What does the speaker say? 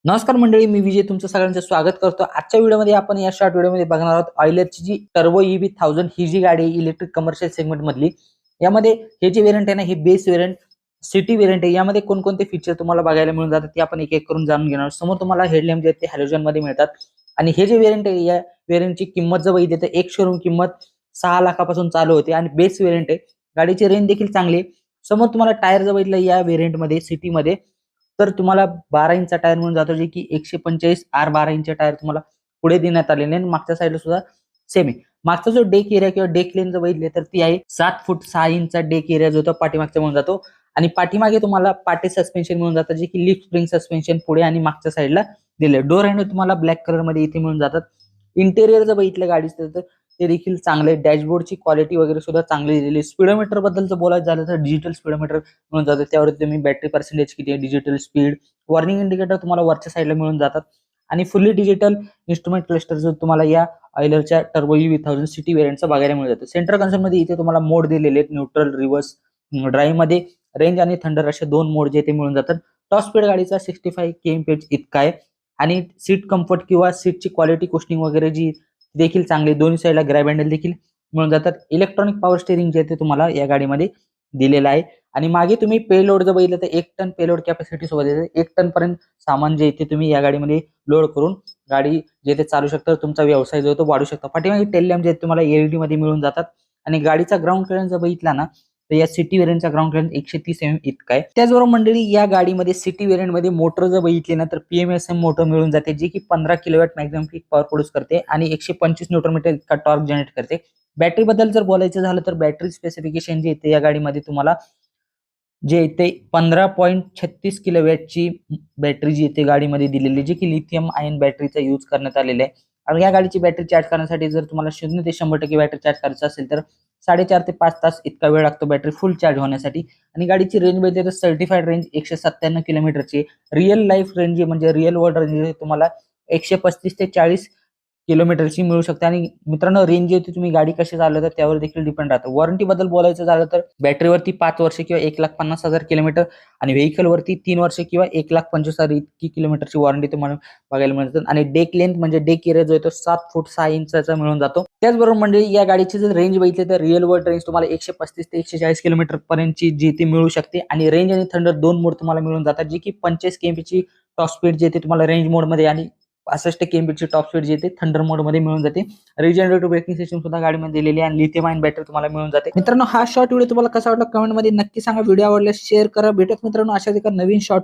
नमस्कार मंडळी, मी विजय तुमचं सगळ्यांचं स्वागत करतो. आजच्या व्हिडिओमध्ये आपण या शॉर्ट व्हिडिओमध्ये बघणार आहोत ऑइलरची जी टर्बो EV 1000 ही जी गाडी इलेक्ट्रिक कमर्शियल सेगमेंट मधली. यामध्ये हे जे व्हेरियंट आहे ना, हे बेस व्हेरियंट सिटी व्हेरियंट आहे. यामध्ये कोणकोणते फीचर तुम्हाला बघायला मिळून जातात ते आपण एक एक करून जाणून घेणार आहोत. समोर तुम्हाला हेडलॅम्प जे आहेत ते हॅलोजन मध्ये मिळतात आणि हे जे व्हेरियंट आहे या व्हेरियंटची किंमत जर बघितली तर एक शोरूम किंमत 6 लाखापासून चालू होते आणि बेस व्हेरियंट आहे. गाडीची रेंज देखील चांगली आहे. समोर तुम्हाला टायर जर बघितलं या व्हेरियंट मध्ये सिटी मध्ये तर तुम्हाला 12 इंचचा टायर मिळून जातो, जे की 145 R12 इंच टायर तुम्हाला पुढे देण्यात आलेले आणि मागच्या साईडला सुद्धा सेम आहे. मागचा जो डेक एरिया किंवा डेक लेन जर बघितले तर ती आहे 7 फूट 6 इंचचा डेक एरिया जो तो पाठीमागचा मिळून जातो आणि पाठीमागे तुम्हाला पाटे सस्पेन्शन मिळून जातं, जे की लिफ्ट स्प्रिंग सस्पेन्शन पुढे आणि मागच्या साईडला दिले. डोर हँडल तुम्हाला ब्लॅक कलर मध्ये इथे मिळून जातात. इंटेरियर जर बघितलं गाडीचं तर ते देखील चांगले. डॅशबोर्डची क्वालिटी वगैरे सुद्धा चांगली दिलेली. स्पीडोमीटर बद्दल जर बोलायचं झालं तर डिजिटल स्पीडोमीटर मिळून जातं. त्यावर तुम्ही बॅटरी पर्सेंटेज किती आहे, डिजिटल स्पीड, वॉर्निंग इंडिकेटर तुम्हाला वरच्या साईडला मिळून जातात आणि फुल्ली डिजिटल इन्स्ट्रुमेंट क्लस्टर जो तुम्हाला या ऑइलरच्या टर्बो EV 1000 सिटी व्हेरियंटचा बघायला मिळून जातं. सेंट्रल कन्सोल मध्ये इथे तुम्हाला मोड दिलेले आहेत, न्यूट्रल, रिव्हर्स, ड्राईव्ह मध्ये रेंज आणि थंडर असे दोन मोड जे ते मिळून जातात. टॉप स्पीड गाडीचा 65 kmph इतका आहे आणि सीट कम्फर्ट किंवा सीटची क्वालिटी कुशनिंग वगैरे जी देखील चांगली. दोन्ही साईडला ग्रॅब हँडल देखील मिळून जातात. इलेक्ट्रॉनिक पॉवर स्टेरिंग जे ते तुम्हाला या गाडीमध्ये दिलेलं आहे आणि मागे तुम्ही पेलोड जर बघितलं तर 1 टन पेलोड कॅपॅसिटी सोबत येते. 1 टन पर्यंत सामान जे इथे तुम्ही या गाडीमध्ये लोड करून गाडी जे ते चालू शकता, तुमचा व्यवसाय जो तो वाढू शकता. पाठीमागे टेल लॅम्प जे तुम्हाला LED मध्ये मिळून जातात आणि गाडीचा ग्राउंड क्लिअरन्स जर बघितला ना तर या सिटी व्हेरियंटचा ग्राउंड क्लिअरन्स 130 mm इतका आहे. त्याचबरोबर मंडळी या गाडीमध्ये सिटी व्हेरियंट मध्ये मोटर जर बघितली ना तर PMSM मोटर मिळून जाते, जी की 15 किलोवॅट मॅक्झिमम पीक पॉवर प्रोड्यूस करते आणि 125 न्यूटन मीटर इतका टॉर्क जनरेट करते. बॅटरी बद्दल जर बोलायचं झालं तर बॅटरी स्पेसिफिकेशन जे येते या गाडीमध्ये तुम्हाला जे येते 15.36 किलोवॅटची बॅटरी जी येते गाडीमध्ये दिलेली, जी की लिथियम आयन बॅटरीचा यूज करण्यात आलेला आहे. आणि या गाडीची बॅटरी चार्ज करण्यासाठी जर तुम्हाला 0 ते 100% बॅटरी चार्ज करायचं असेल तर 4.5 ते 5 तास इतका वेळ लागतो बॅटरी फुल चार्ज होण्यासाठी. आणि गाडीची रेंज बघितली तर सर्टिफाईड रेंज 197 किलोमीटरची. रिअल लाईफ रेंज म्हणजे रिअल वर्ल्ड रेंज तुम्हाला 135 ते 40 किलोमीटरची मिळू शकते. आणि मित्रांनो, रेंज जी होती तुम्ही गाडी कशी चालवता त्यावर देखील डिपेंड राहतं. वॉरंटी बद्दल बोलायचं झालं तर बॅटरीवरती 5 वर्ष किंवा 1,50,000 किलोमीटर आणि व्हेकल वरती 3 वर्ष किंवा 1,25,000 इतकी किलोमीटरची वॉरंटी तुम्हाला बघायला मिळतात. आणि डेक लेंथ म्हणजे डेक एरिया जो आहे तो 7 फूट 6 इंचाचा मिळून जातो. त्याचबरोबर म्हणजे या गाडीची जर रेंज बघितली तर रिअल वर्ल्ड रेंज तुम्हाला 135 ते 140 किलोमीटर पर्यंतची जी ती मिळू शकते आणि रेंज आणि थंडर दोन मोड तुम्हाला मिळून जातात, जी की 45 kmph ची टॉप स्पीड जे ते तुम्हाला रेंज मोड मध्ये आणि 65 kmph ची टॉप स्पीड जे ते थंडर मोड मध्ये मिळून जाते. रिजनरेटिव्ह ब्रेकिंग सिस्टम सुद्धा गाडीमध्ये दिलेली आहे आणि लिथियम आयन बॅटरी तुम्हाला मिळून जाते. मित्रांनो, हा शॉर्ट व्हिडिओ तुम्हाला कसा वाटला कमेंट मध्ये नक्की सांगा. व्हिडिओ आवडल्यास शेअर करा. भेटत मित्रांनो अशाच एका नवीन शॉर्ट